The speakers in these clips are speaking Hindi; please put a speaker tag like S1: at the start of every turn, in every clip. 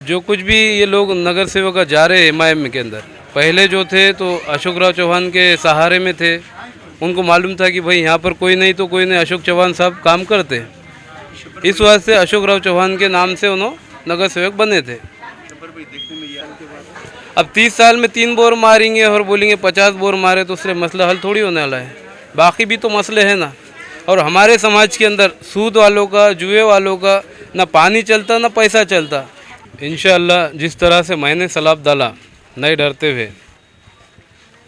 S1: जो कुछ भी ये लोग नगर सेवक जा रहे हैं एमआईएम के अंदर, पहले जो थे तो अशोक राव चौहान के सहारे में थे। उनको मालूम था कि भाई यहाँ पर कोई नहीं तो कोई नहीं, अशोक चौहान साहब काम करते हैं। इस वजह से अशोक राव चौहान के नाम से उन्होंने नगर सेवक बने थे। अब 30 साल में 3 बोर मारेंगे और बोलेंगे 50 बोर मारे तो उससे मसला हल थोड़ी होने वाला है। बाकी भी तो मसले हैं ना। और हमारे समाज के अंदर सूद वालों का, जुए वालों का ना पानी चलता ना पैसा चलता। इंशाअल्लाह जिस तरह से मैंने सलाब डाला नहीं डरते हुए,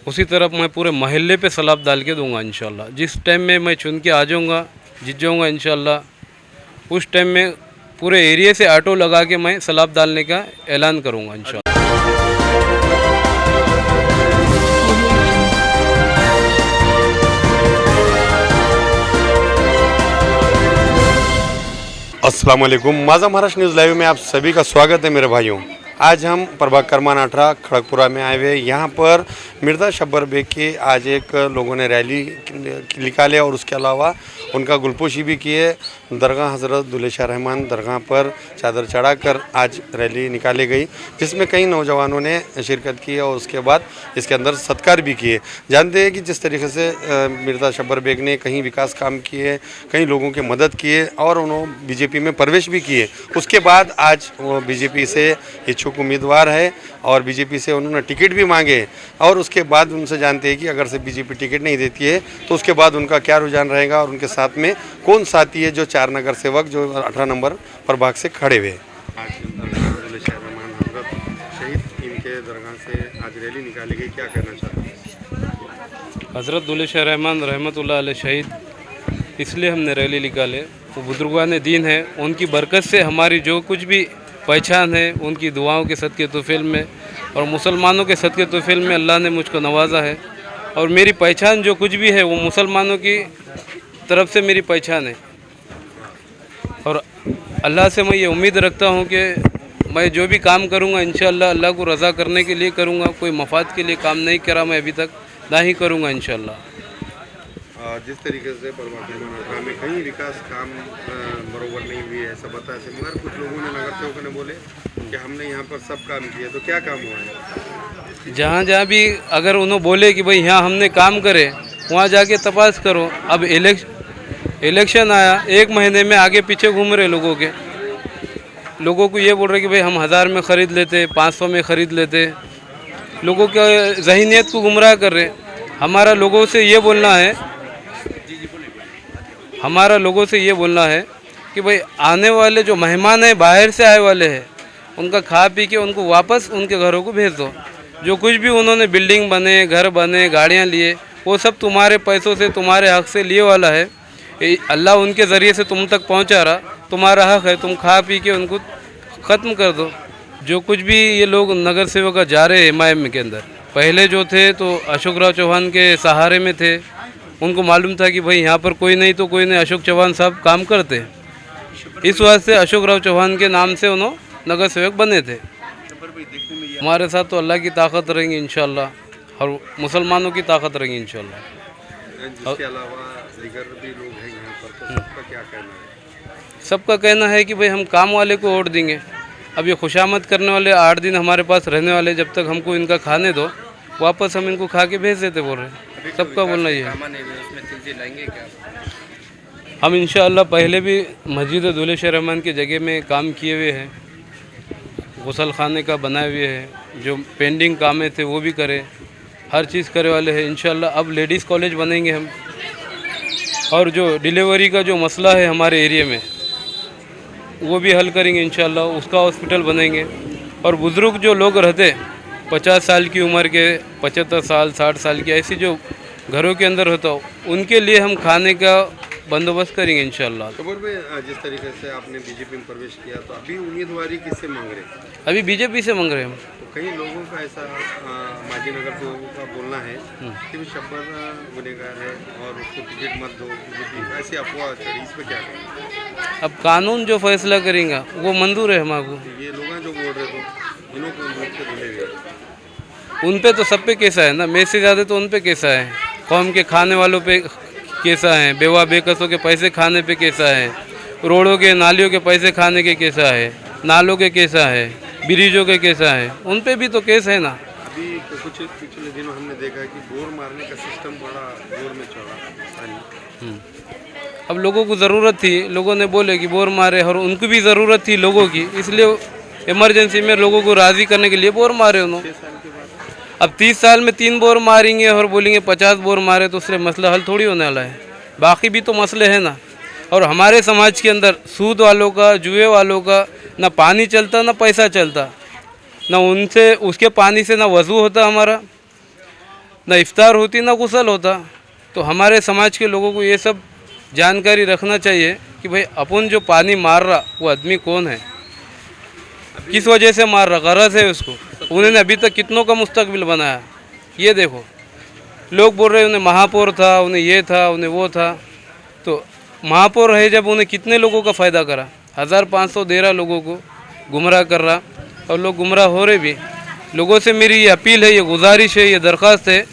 S1: उसी तरह मैं पूरे महल्ले पे सलाब डाल के दूंगा इंशाअल्लाह। जिस टाइम में मैं चुन के आ जाऊँगा, जीत जाऊँगा इंशाअल्लाह, उस टाइम में पूरे एरिया से ऑटो लगा के मैं सलाब डालने का ऐलान करूँगा इंशाअल्लाह।
S2: अस्सलाम वालेकुम। माझा महाराष्ट्र न्यूज़ लाइव में आप सभी का स्वागत है मेरे भाइयों। आज हम प्रभाग क्रमांक 18 खड़गपुरा में आए हुए। यहाँ पर मिर्ज़ा शब्बर बेग के आज एक लोगों ने रैली निकाले और उसके अलावा उनका गुलपोशी भी किए। दरगाह हज़रत दुल्हे शाह रहमान दरगाह पर चादर चढ़ाकर आज रैली निकाली गई, जिसमें कई नौजवानों ने शिरकत की और उसके बाद इसके अंदर सत्कार भी किए। जानते हैं कि जिस तरीके से मिर्ज़ा शब्बर बेग ने कहीं विकास काम किए, कई लोगों की मदद किए और उन्होंने बीजेपी में प्रवेश भी किए। उसके बाद आज वो बीजेपी से इच्छुक उम्मीदवार है और बीजेपी से उन्होंने टिकट भी मांगे। और उसके बाद उनसे जानते हैं कि अगर से बीजेपी टिकट नहीं देती है तो उसके बाद उनका क्या रुझान रहेगा और उनके साथ में कौन साथी है जो 4 नगर सेवक जो 18 नंबर प्रभाग से खड़े हुए। आज शहीद इनके दरगाह से आज रैली निकाली गई, क्या कहना चाहते हैं?
S1: हज़रत दुल्हे शाह रहमान रहमतुल्लाह अलैह शहीद, इसलिए हमने रैली निकाले। वो बुजुर्गान दीन है, उनकी बरकत से हमारी जो कुछ भी पहचान है, उनकी दुआओं के सदक़े तोफ़ील में और मुसलमानों के सदक़े तोफ़ील में अल्लाह ने मुझको नवाजा है। और मेरी पहचान जो कुछ भी है वो मुसलमानों की तरफ से मेरी पहचान है। और अल्लाह से मैं ये उम्मीद रखता हूँ कि मैं जो भी काम करूँगा इंशाअल्लाह अल्लाह को रज़ा करने के लिए करूँगा। कोई मफाद के लिए काम नहीं करा मैं अभी तक, ना ही करूँगा इंशाअल्लाह।
S2: जिस तरीके से प्रभाग में कहीं विकास काम बरोबर नहीं हुई है ऐसा बताया से, मगर कुछ लोगों ने नगर सेवकों ने बोले कि हमने यहाँ पर सब काम किया, तो क्या काम हुआ है?
S1: जहाँ जहाँ भी अगर उन्होंने बोले कि भाई यहाँ हमने काम करे, वहाँ जाके तपास करो। अब इलेक्शन आया, 1 महीने में आगे पीछे घूम रहे लोगों को ये बोल रहे कि भाई हम 1000 में ख़रीद लेते, 500 में ख़रीद लेते। लोगों के ज़हनियत को गुमराह कर रहे। हमारा लोगों से ये बोलना है कि भाई आने वाले जो मेहमान हैं, बाहर से आए वाले हैं, उनका खा पी के उनको वापस उनके घरों को भेज दो। जो कुछ भी उन्होंने बिल्डिंग बने, घर बने, गाड़ियाँ लिए, वो सब तुम्हारे पैसों से, तुम्हारे हक़ से लिए वाला है। अल्लाह उनके ज़रिए से तुम तक पहुँचा रहा, तुम्हारा हक़ है, तुम खा पी के उनको ख़त्म कर दो। जो कुछ भी ये लोग नगर सेवक जा रहे हैं एमआईएम के अंदर, पहले जो थे तो अशोक राव चौहान के सहारे में थे। उनको मालूम था कि भाई यहाँ पर कोई नहीं तो कोई नहीं, अशोक चौहान साहब काम करते हैं। इस वजह से अशोक राव चौहान के नाम से उन्होंने नगर सेवक बने थे। हमारे साथ तो अल्लाह की ताकत रहेंगी इंशाअल्लाह और मुसलमानों की ताकत रहेंगी इंशाअल्लाह।
S2: इसके अलावा दीगर भी लोग हैं यहाँ पर, तो सबका क्या कहना है?
S1: सबका कहना है कि भाई हम काम वाले को वोट देंगे। अब ये खुशामद करने वाले 8 दिन हमारे पास रहने वाले, जब तक हमको इनका खाने दो, वापस हम इनको खा के भेज देते बोल रहे हैं। सबका बोलना ये है। हम इंशाअल्लाह पहले भी मस्जिद दुल्हे शाह रहमान की जगह में काम किए हुए हैं, गुसल खाने का बनाए हुए हैं, जो पेंडिंग कामें थे वो भी करे, हर चीज़ करे वाले हैं इंशाअल्लाह। अब लेडीज़ कॉलेज बनेंगे हम, और जो डिलीवरी का जो मसला है हमारे एरिया में वो भी हल करेंगे इंशाअल्लाह। उसका हॉस्पिटल बनेंगे। और बुज़ुर्ग जो लोग रहते 50 साल की उम्र के, 75 साल, 60 साल की, ऐसी जो घरों के अंदर होता, उनके लिए हम खाने का बंदोबस्त करेंगे इंशाअल्लाह।
S2: खबर में जिस तरीके से आपने बीजेपी में प्रवेश किया, तो अभी उम्मीदवारी किससे मांग रहे हैं?
S1: अभी बीजेपी से मांग रहे हैं हम।
S2: तो कई लोगों का ऐसा माजी नगर सेवकों का बोलना है कि वो शब्बर गुनहगार है और उसको टिकट मत दो, बीजेपी ऐसी अफवाह चढ़ी, इस पर क्या कहेंगे?
S1: अब कानून जो फैसला करेंगे वो मंजूर है हमारे।
S2: ये लोग जो बोल रहे थे इन्हों को वोट से मिलेगा,
S1: उन पे तो सब पे कैसा है ना, मेरे से ज़्यादा तो उन पे कैसा है। कौम के खाने वालों पे कैसा है, बेवा बेकसों के पैसे खाने पे कैसा है, रोडों के नालियों के पैसे खाने के कैसा है, नालों के कैसा है, ब्रिजों के केस आए, उन पे भी तो केस है ना।
S2: अभी कुछ पिछले दिनों हमने देखा कि बोर मारने का सिस्टम बड़ा जोर में चला।
S1: अब लोगों को ज़रूरत थी, लोगों ने बोले कि बोर मारे, और उनको भी ज़रूरत थी लोगों की, इसलिए इमरजेंसी में लोगों को राज़ी करने के लिए बोर मारे उन्होंने।
S2: 6 साल के बाद
S1: अब 30 साल में 3 बोर मारेंगे और बोलेंगे 50 बोर मारे, तो उससे मसला हल थोड़ी होने वाला है। बाकी भी तो मसले हैं ना। और हमारे समाज के अंदर सूद वालों का, जुए वालों का ना पानी चलता ना पैसा चलता, ना उनसे उसके पानी से ना वज़ू होता हमारा, ना इफ्तार होती ना गुसल होता। तो हमारे समाज के लोगों को ये सब जानकारी रखना चाहिए कि भाई अपन जो पानी मार रहा वो आदमी कौन है, किस वजह से मार रहा, गरज है उसको। उन्होंने अभी तक कितनों का मुस्तकबिल बनाया, ये देखो। लोग बोल रहे उन्हें महापौर था, उन्हें ये था, उन्हें वो था। तो महापौर रहे जब, उन्हें कितने लोगों का फ़ायदा करा, 1513 लोगों को गुमराह कर रहा, और लोग गुमराह हो रहे भी। लोगों से मेरी ये अपील है, ये गुजारिश है, ये दरख्वास्त है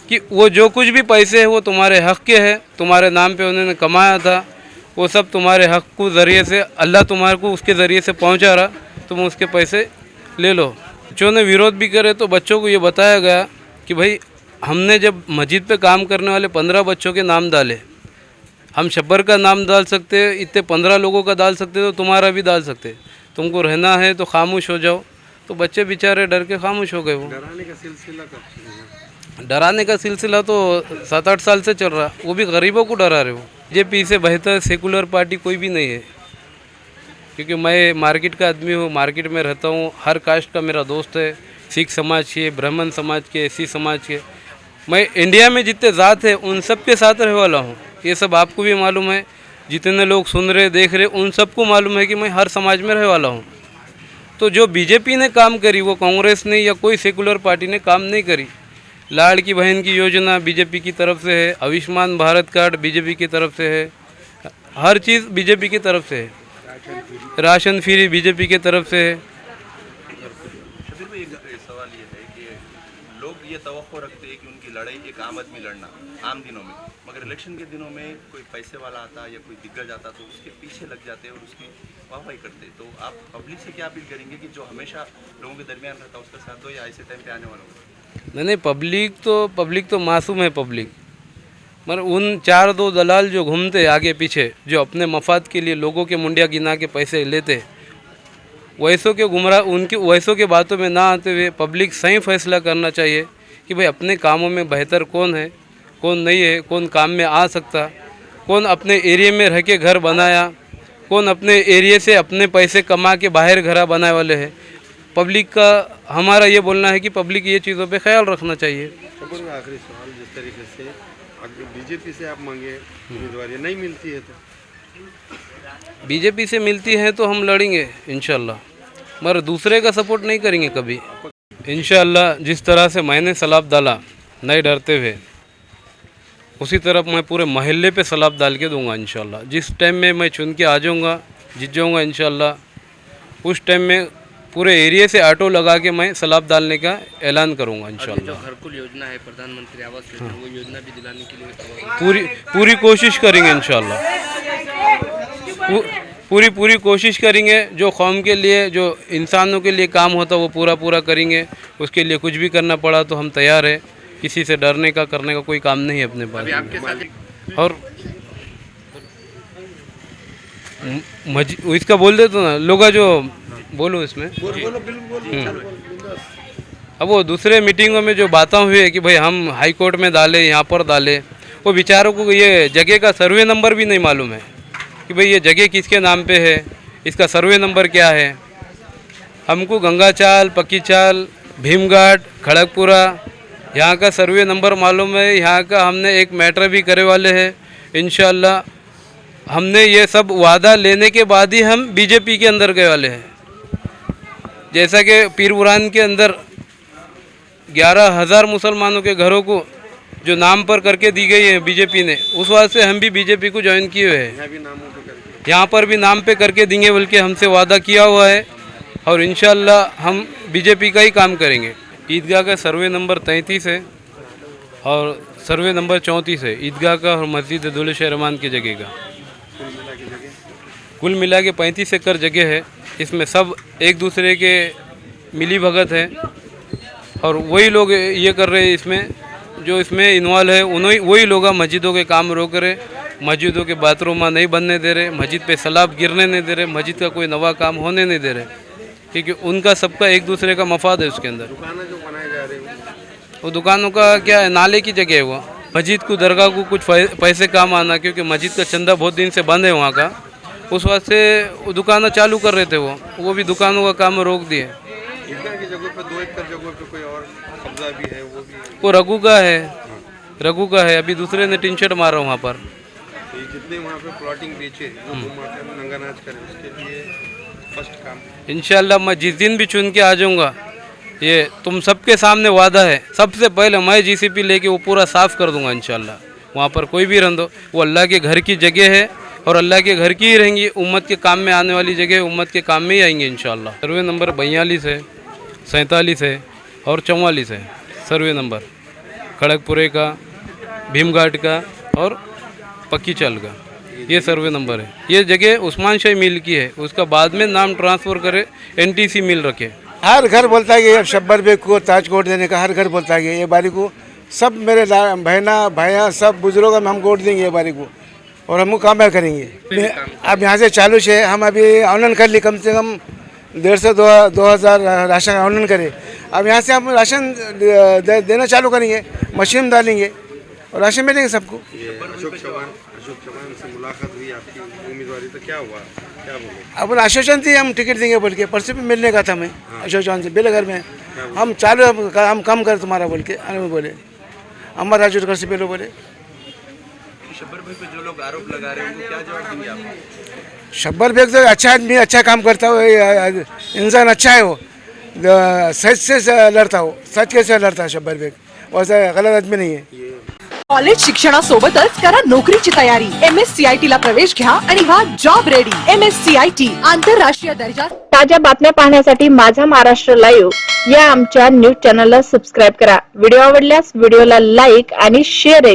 S1: कि वो जो कुछ भी पैसे हैं वो तुम्हारे हक़ के हैं, तुम्हारे नाम पे उन्होंने कमाया था, वो सब तुम्हारे हक़ को ज़रिए से अल्लाह तुम्हारे को उसके ज़रिए से पहुंचा रहा, तुम उसके पैसे ले लो। बच्चों ने विरोध भी करे तो बच्चों को ये बताया गया कि भाई हमने जब मस्जिद पे काम करने वाले 15 बच्चों के नाम डाले, हम शब्बर का नाम डाल सकते, इतने 15 लोगों का डाल सकते, तो तुम्हारा भी डाल सकते। तुमको रहना है तो खामोश हो जाओ। तो बच्चे बेचारे डर के खामोश हो गए। वो
S2: डराने का सिलसिला कब शुरू हुआ?
S1: डराने का सिलसिला तो 7-8 साल से चल रहा, वो भी गरीबों को डरा रहे हो। बीजेपी से बेहतर सेकुलर पार्टी कोई भी नहीं है, क्योंकि मैं मार्केट का आदमी हूँ, मार्केट में रहता हूँ, हर कास्ट का मेरा दोस्त है, सिख समाज के, ब्राह्मण समाज के, एसी समाज के। मैं इंडिया में जितने ज़ात है उन सब के साथ रहने वाला हूँ, ये सब आपको भी मालूम है। जितने लोग सुन रहे देख रहे उन सबको मालूम है कि मैं हर समाज में रहने वाला हूँ। तो जो बीजेपी ने काम करी वो कांग्रेस ने या कोई सेकुलर पार्टी ने काम नहीं करी। लाड़की बहन की योजना बीजेपी की तरफ से है, आयुष्मान भारत कार्ड बीजेपी की तरफ से है, हर चीज़ बीजेपी की तरफ से है, राशन फ्री बीजेपी की तरफ से है।
S3: शबीर भाई, एक सवाल ये है कि लोग ये तवक्को रखते हैं कि उनकी लड़ाई एक आम आदमी लड़ना आम दिनों में, मगर इलेक्शन के दिनों में कोई पैसे वाला आता या कोई दिग्गज आता तो उसके पीछे लग जाते हैं और उसकी वाहवाही करते। तो आप पब्लिक से क्या अपील करेंगे कि जो हमेशा लोगों के दरमियान रहता है उसका साथ दो, या ऐसे टाइम पे आने वालों को?
S1: नहीं, पब्लिक तो मासूम है। पब्लिक मगर उन 4-2 दलाल जो घूमते आगे पीछे, जो अपने मफाद के लिए लोगों के मुंडिया गिना के पैसे लेते, वैसों के गुमराह, उनकी वैसों के बातों में ना आते हुए पब्लिक सही फैसला करना चाहिए कि भाई अपने कामों में बेहतर कौन है, कौन नहीं है, कौन काम में आ सकता, कौन अपने एरिया में रह के घर बनाया, कौन अपने एरिया से अपने पैसे कमा के बाहर घर बनाए वाले हैं। पब्लिक का हमारा ये बोलना है कि पब्लिक ये चीज़ों पे ख्याल रखना चाहिए।
S2: खबर में आखिरी सवाल, जिस तरीके से बीजेपी से आप मांगे उम्मीदवारी नहीं मिलती है, तो
S1: बीजेपी से मिलती है तो हम लड़ेंगे इंशाल्लाह, मगर दूसरे का सपोर्ट नहीं करेंगे कभी। इंशाल्लाह जिस तरह से मैंने सलाब डाला नहीं डरते हुए, उसी तरह मैं पूरे महल्ले पे सलाब डाल के दूंगा इंशाल्लाह। जिस टाइम में मैं चुन के आ जाऊंगा, जीत जाऊंगा इंशाल्लाह, उस टाइम में पूरे एरिया से ऑटो लगा के मैं सलाब डालने का ऐलान करूंगा इंशाल्लाह।
S4: जो घरकुल योजना है, प्रधानमंत्री आवास योजना, वो योजना भी दिलाने के लिए
S1: पूरी कोशिश करेंगे इंशाल्लाह। पूरी कोशिश करेंगे। जो कौम के लिए, जो इंसानों के लिए काम होता वो पूरा करेंगे। उसके लिए कुछ भी करना पड़ा तो हम तैयार है। किसी से डरने का, करने का कोई काम नहीं है अपने पास।
S4: आपके साथ
S1: और इसका बोल दे तो ना लोग, जो बोलो इसमें। अब वो दूसरे मीटिंगों में जो बातें हुई है कि भाई हम हाई कोर्ट में डाले, यहाँ पर डाले, वो बेचारों को ये जगह का सर्वे नंबर भी नहीं मालूम है कि भाई ये जगह किसके नाम पे है, इसका सर्वे नंबर क्या है। हमको गंगा चाल, पक्की चाल, भीमघाट, खड़गपुरा, यहाँ का सर्वे नंबर मालूम है। यहाँ का हमने एक मैटर भी करे वाले हैं इंशाल्लाह। हमने ये सब वादा लेने के बाद ही हम बीजेपी के अंदर गए वाले हैं। जैसा कि पीरपुरान के अंदर 11,000 मुसलमानों के घरों को जो नाम पर करके दी गई है बीजेपी ने, उस वास्ते हम भी बीजेपी को ज्वाइन किए हुए हैं। यहाँ पर भी नाम पे करके देंगे बल्कि हमसे वादा किया हुआ है, और इंशाल्लाह हम बीजेपी का ही काम करेंगे। ईदगाह का सर्वे नंबर 33 है और सर्वे नंबर 34 है ईदगाह का और मस्जिद दौलत-ए रहमान की जगह का। कुल मिला के 35 एकड़ जगह है। इसमें सब एक दूसरे के मिली भगत है और वही लोग ये कर रहे हैं इसमें, जो इसमें इन्वॉल्व है उन्हीं वही लोग मस्जिदों के काम रोक रहे, मस्जिदों के बाथरूम नहीं बनने दे रहे, मस्जिद पे सलाब गिरने नहीं दे रहे, मस्जिद का कोई नवा काम होने नहीं दे रहे, क्योंकि उनका सबका एक दूसरे का मफाद है उसके अंदर।
S2: दुकानें जो बनाए जा रहे हैं
S1: वो दुकानों का क्या है, नाले की जगह है वो। मस्जिद को दरगाह को कुछ पैसे काम आना, क्योंकि मस्जिद का चंदा बहुत दिन से बंद है वहाँ का, उस वास्ते वो दुकानें चालू कर रहे थे, वो भी दुकानों का काम रोक दिए।
S2: ईदगाह की जगह पे 2 एकड़ जगह पे कोई और कब्जा भी है, वो भी
S1: वो रघु का है, रघु का है। अभी दूसरे ने टीन शेड मारा वहाँ पर।
S2: ये जितने वहाँ पे प्लॉटिंग बेचे वो घुमाकर नंगा नाच करें, उसके लिए फर्स्ट काम।
S1: इंशाल्लाह मैं जिस दिन भी चुन के आ जाऊँगा, ये तुम सबके सामने वादा है, सबसे पहले मैं जीसीपी लेके वो पूरा साफ़ कर दूंगा इंशाल्लाह। वहाँ पर कोई भी रंदो, वो अल्लाह के घर की जगह है और अल्लाह के घर की ही रहेंगी, उम्मत के काम में आने वाली जगह, उम्मत के काम में ही आएंगे इंशाल्लाह। सर्वे नंबर 42 है, 47 है और 44 है सर्वे नंबर, खड़गपुरे का, भीमघाट का और पक्की चाल का, ये सर्वे नंबर है। ये जगह उस्मान शाही मिल की है, उसका बाद में नाम ट्रांसफ़र करे NTC मिल रखे।
S5: हर घर बोलता है कि अब शब्बर बेग को ताज कोट देने का, हर घर बोलता है कि ये बारी को सब मेरे बहना भाइयाँ सब बुजुर्गों का हम वोट देंगे ये बारी को और हम कामयाब करेंगे। अब यहाँ से चालू है, हम अभी ऑनलाइन कर ली, कम से कम 1,500 से 2,000 राशन ऑनलाइन करे। अब यहाँ से हम राशन देना चालू करेंगे, मशीन डालेंगे और राशन मिलेंगे सबको।
S2: अशोक चौहान से मुलाकात हुई आपकी, उम्मीदवारी तो क्या हुआ, क्या बोले?
S5: अपन आश्वासन थी हम टिकट देंगे बोल के, परसों भी मिलने का था मैं अशोक चौहान से, बेले घर में हम चालू हम कम कर तुम्हारा बोल के बोले, अमर राजू घर से पहले बोले।
S3: शब्बर भाई पे जो लोग आरोप लगा रहे हैं उनको क्या जवाब देंगे आप?
S5: शब्बर बेग तो अच्छा आदमी, अच्छा काम करता हो, इंसान अच्छा है, वो सच से लड़ता हो, सच कैसे लड़ता है शब्बर बेग, वैसा गलत आदमी नहीं है।
S6: कॉलेज शिक्षणासोबतच करा नोकरीची तयारी। MSCIT ला प्रवेश घ्या आणि व्हा जॉब रेडी। MSCIT आंतरराष्ट्रीय दर्जा।
S7: ताज्या बातम्या पाहण्यासाठी माझा महाराष्ट्र लाईव्ह या आमच्या न्यूज चॅनलला सबस्क्राईब करा। व्हिडिओ आवडल्यास व्हिडिओला लाईक आणि शेअर